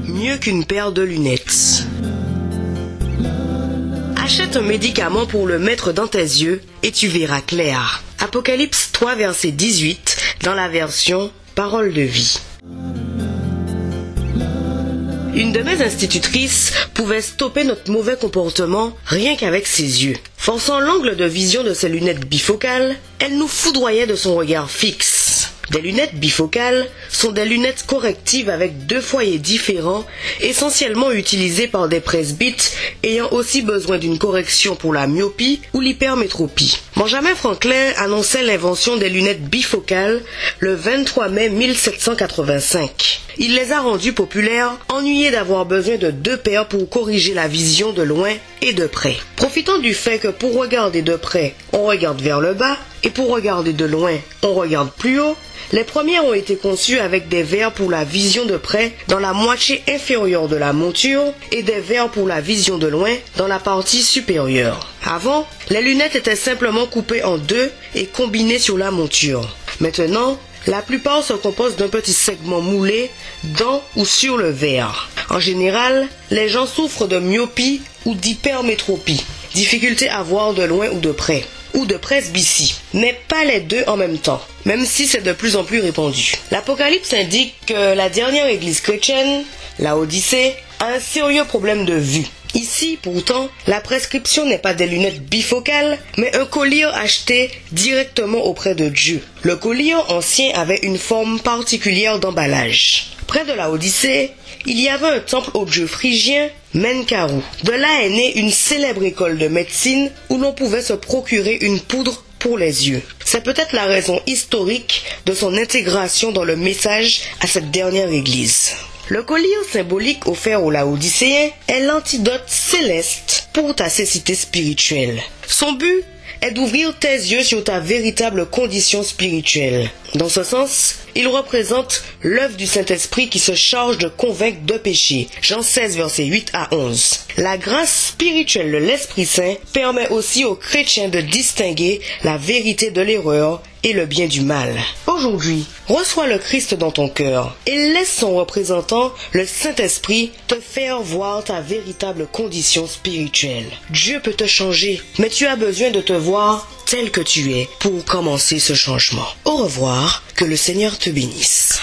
Mieux qu'une paire de lunettes. Achète un médicament pour le mettre dans tes yeux et tu verras clair. Apocalypse 3, verset 18, dans la version Parole de vie. Une de mes institutrices pouvait stopper notre mauvais comportement rien qu'avec ses yeux. Forçant l'angle de vision de ses lunettes bifocales, elle nous foudroyait de son regard fixe. Des lunettes bifocales sont des lunettes correctives avec deux foyers différents, essentiellement utilisées par des presbytes ayant aussi besoin d'une correction pour la myopie ou l'hypermétropie. Benjamin Franklin annonçait l'invention des lunettes bifocales le 23 mai 1785. Il les a rendues populaires, ennuyé d'avoir besoin de deux paires pour corriger la vision de loin et de près. Profitant du fait que pour regarder de près, on regarde vers le bas, et pour regarder de loin, on regarde plus haut, les premières ont été conçues avec des verres pour la vision de près dans la moitié inférieure de la monture et des verres pour la vision de loin dans la partie supérieure. Avant, les lunettes étaient simplement coupées en deux et combinées sur la monture. Maintenant, la plupart se composent d'un petit segment moulé dans ou sur le verre. En général, les gens souffrent de myopie ou d'hypermétropie, difficulté à voir de loin ou de près, ou de presbytie, mais pas les deux en même temps, même si c'est de plus en plus répandu. L'Apocalypse indique que la dernière église chrétienne, la Odyssée, a un sérieux problème de vue. Ici, pourtant, la prescription n'est pas des lunettes bifocales, mais un collier acheté directement auprès de Dieu. Le collier ancien avait une forme particulière d'emballage. Près de la Odyssée, il y avait un temple au dieu phrygien, Menkaru. De là est née une célèbre école de médecine où l'on pouvait se procurer une poudre pour les yeux. C'est peut-être la raison historique de son intégration dans le message à cette dernière église. Le collier symbolique offert aux Laodicéens est l'antidote céleste pour ta cécité spirituelle. Son but est d'ouvrir tes yeux sur ta véritable condition spirituelle. Dans ce sens, il représente l'œuvre du Saint-Esprit qui se charge de convaincre de péché. Jean 16, versets 8 à 11. La grâce spirituelle de l'Esprit Saint permet aussi aux chrétiens de distinguer la vérité de l'erreur et le bien du mal. Aujourd'hui, reçois le Christ dans ton cœur et laisse son représentant, le Saint-Esprit, te faire voir ta véritable condition spirituelle. Dieu peut te changer, mais tu as besoin de te voir tel que tu es pour commencer ce changement. Au revoir, que le Seigneur te bénisse.